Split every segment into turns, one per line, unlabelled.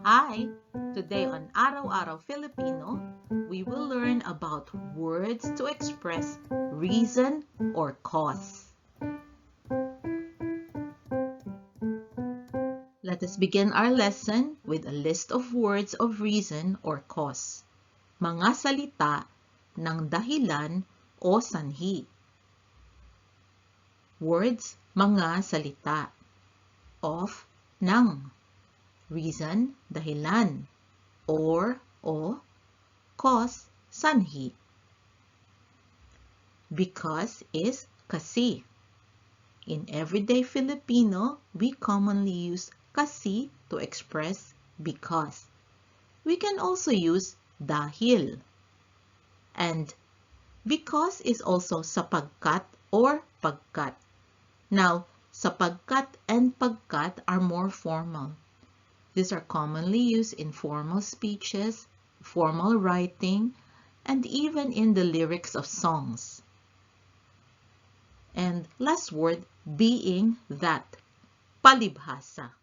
Hi! Today on Araw-Araw Filipino, we will learn about words to express reason or cause. Let us begin our lesson with a list of words of reason or cause. Mga salita ng dahilan o sanhi. Words, mga salita. Of, ng. Reason, dahilan. Or, o. Cause, sanhi. Because is kasi. In everyday Filipino, we commonly use kasi to express because. We can also use dahil. And because is also sapagkat or pagkat. Now, sapagkat and pagkat are more formal. These are commonly used in formal speeches, formal writing, and even in the lyrics of songs. And last word, being that, palibhasa.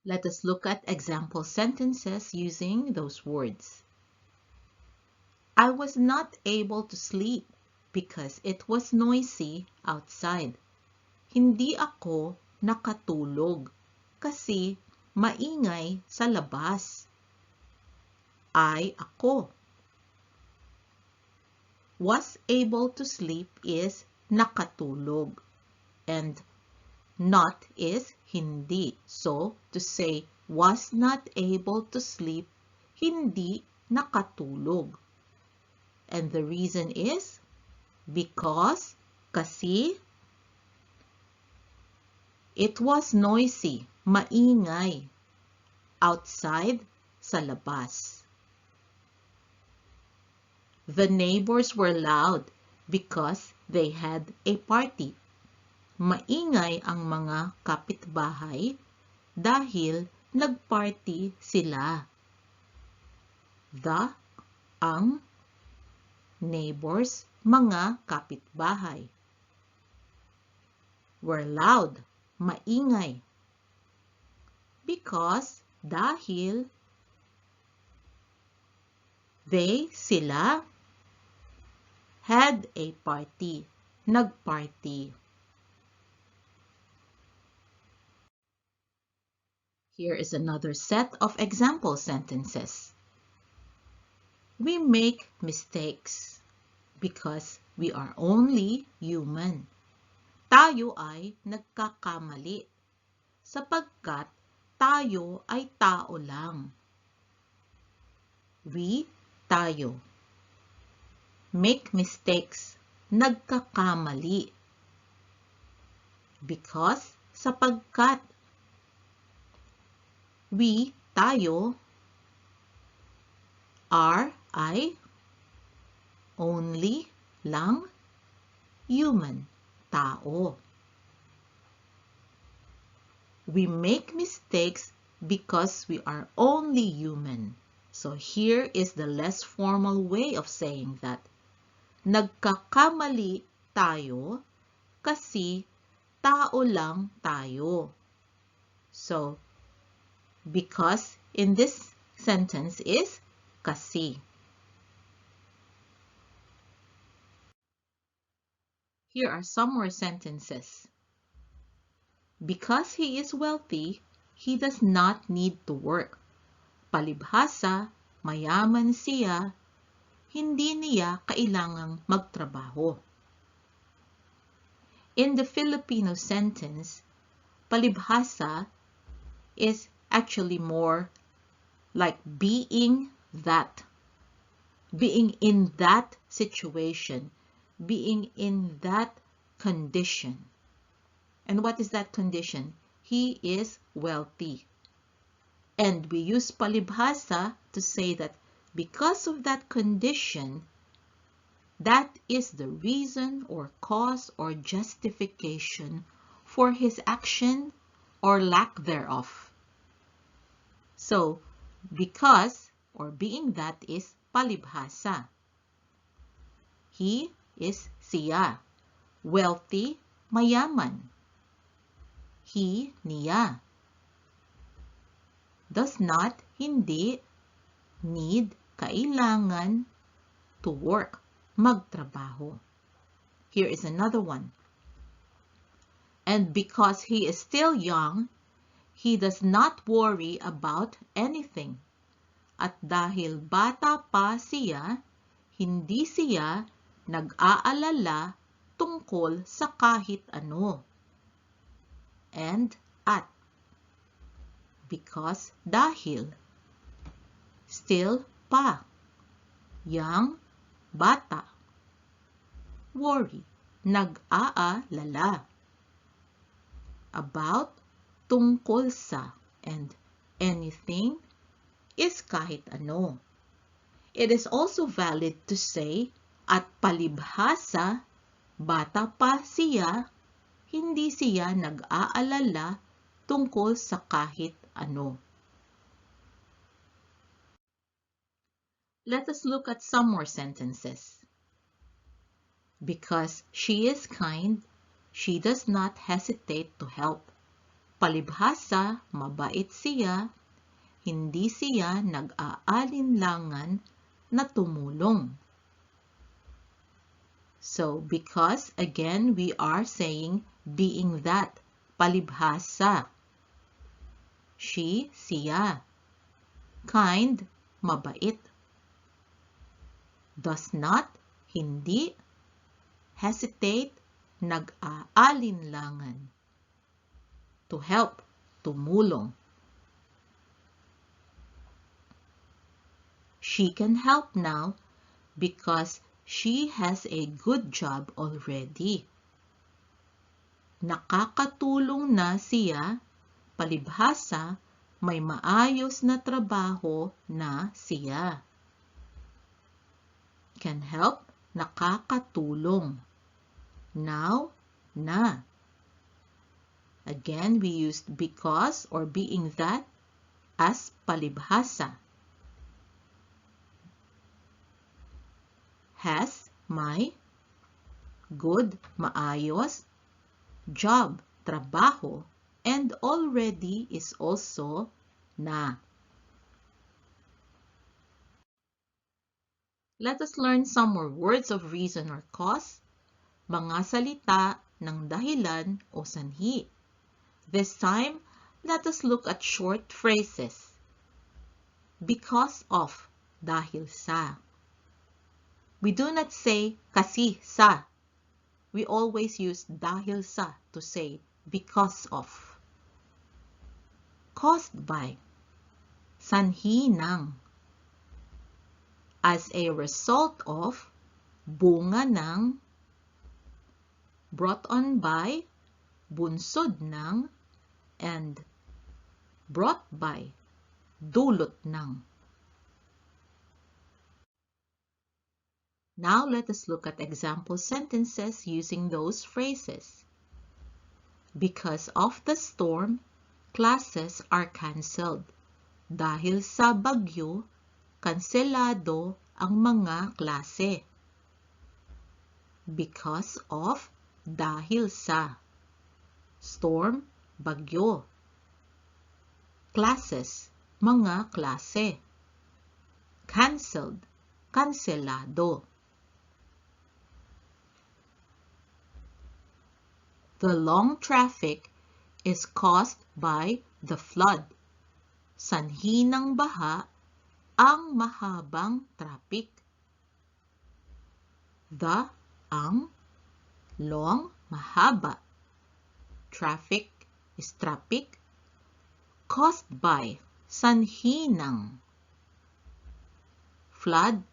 Let us look at example sentences using those words. I was not able to sleep because it was noisy outside. Hindi ako nakatulog kasi maingay sa labas. Ako. Was able to sleep is nakatulog. And not is hindi. So, to say was not able to sleep, hindi nakatulog. And the reason is because, kasi, it was noisy, maingay, outside, sa labas. The neighbors were loud because they had a party. Maingay ang mga kapitbahay dahil nagparty sila. The, ang, neighbors, mga kapitbahay. Were loud, maingay. Because, dahil, they, sila, had a party, nagparty. Here is another set of example sentences. We make mistakes because we are only human. Tayo ay nagkakamali sapagkat tayo ay tao lang. We, tayo. Make mistakes, nagkakamali. Because, sapagkat. We, tayo. Are, ay. Only, lang. Human, tao. We make mistakes because we are only human. So here is the less formal way of saying that. Nagkakamali tayo kasi tao lang tayo. So, because in this sentence is kasi. Here are some more sentences. Because he is wealthy, he does not need to work. Palibhasa, mayaman siya, hindi niya kailangang magtrabaho. In the Filipino sentence, palibhasa is actually more like being that. Being in that situation. Being in that condition. And what is that condition? He is wealthy. And we use palibhasa to say that because of that condition, that is the reason or cause or justification for his action or lack thereof. So, because or being that is palibhasa. He is siya. Wealthy, mayaman. he, niya. Does not, hindi, need, kailangan, to work, magtrabaho. Here is another one. And because he is still young, he does not worry about anything. At dahil bata pa siya, hindi siya nag-aalala tungkol sa kahit ano. And at. Because, dahil. Still pa. Young, bata. Worry, nag-aalala. About, tungkol sa. And anything is kahit ano. It is also valid to say, at palibhasa, bata pa siya, hindi siya nag-aalala tungkol sa kahit ano. Let us look at some more sentences. Because she is kind, she does not hesitate to help. Palibhasa, mabait siya, hindi siya nag-aalinlangan na tumulong. So, because, again, we are saying being that, palibhasa. She, siya. Kind, mabait. Does not, hindi. Hesitate, nag-aalinlangan. To help, tumulong. She can help now because she has a good job already. Nakakatulong na siya, palibhasa, may maayos na trabaho na siya. Can help, nakakatulong. Now, na. Again, we used because or being that as palibhasa. Has, may, good, maayos, job, trabaho, and already is also na. Let us learn some more words of reason or cause, mga salita ng dahilan o sanhi. This time, let us look at short phrases. Because of, dahil sa. We do not say kasi sa. We always use dahil sa to say because of. Caused by, sanhi ng. As a result of, bunga ng. Brought on by, bunsod ng. And brought by, dulot ng. Now let us look at example sentences using those phrases. Because of the storm, classes are cancelled. Dahil sa bagyo, kanselado ang mga klase. Because of, dahil sa. Storm, bagyo. Classes, mga klase. Cancelled, kanselado. The long traffic is caused by the flood. Sanhi ng baha ang mahabang traffic. The, ang, long, mahaba. Traffic is traffic. Caused by, sanhi ng. Flood,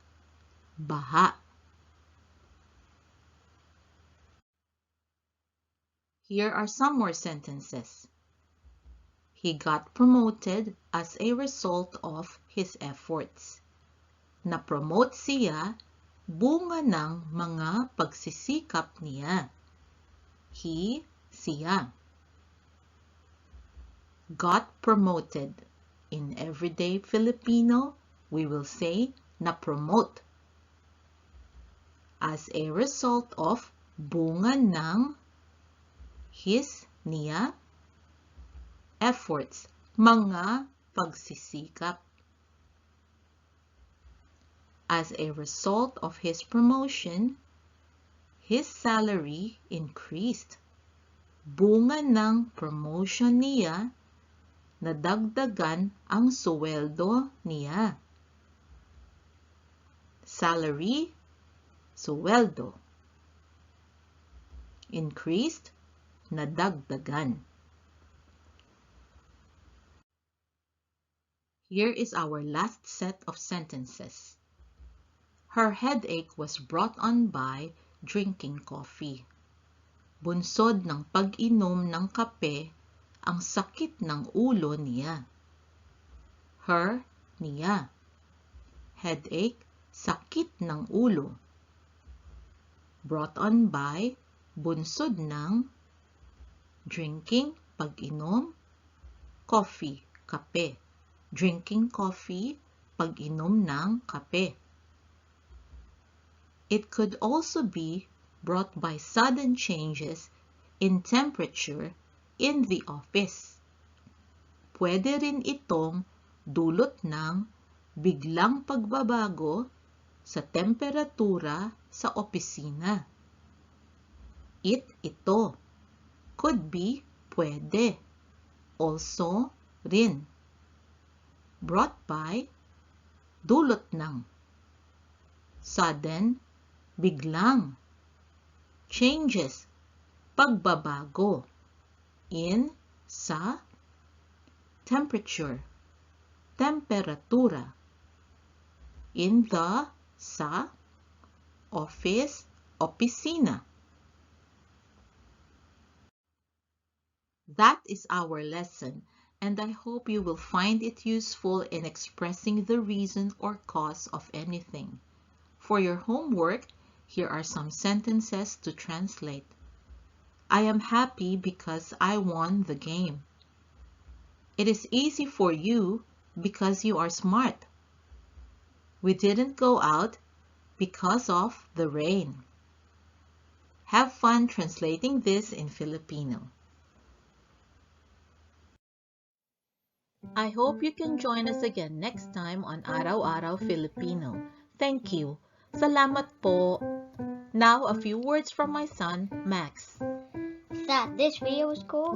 baha. Here are some more sentences. He got promoted as a result of his efforts. Na-promote siya bunga ng mga pagsisikap niya. He, siya. Got promoted. In everyday Filipino, we will say na-promote. As a result of bunga ng his, niya, efforts, mga pagsisikap. As a result of his promotion, his salary increased. Bunga ng promotion niya, nadagdagan ang suweldo niya. Salary, suweldo. Increased, nadagdagan. Here is our last set of sentences. Her headache was brought on by drinking coffee. Bunsod ng pag-inom ng kape, ang sakit ng ulo niya. Her, niya. Headache, sakit ng ulo. Brought on by, bunsod ng drinking, pag-inom, coffee, kape. Drinking coffee, pag-inom ng kape. It could also be brought by sudden changes in temperature in the office. Pwede rin itong dulot ng biglang pagbabago sa temperatura sa opisina. Ito. Could be, pwede. Also, rin. Brought by, dulot ng. Sudden, biglang. Changes, pagbabago. In, sa. Temperature, temperatura. In the, sa. Office, opisina. That is our lesson, and I hope you will find it useful in expressing the reason or cause of anything. For your homework, here are some sentences to translate. I am happy because I won the game. It is easy for you because you are smart. We didn't go out because of the rain. Have fun translating this in Filipino. I hope you can join us again next time on Araw-Araw Filipino. Thank you. Salamat po. Now, a few words from my son, Max.
Thought this video was cool?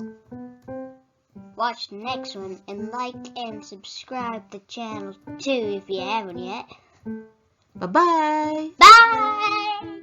Watch the next one and like and subscribe to the channel too if you haven't yet.
Bye-bye!
Bye!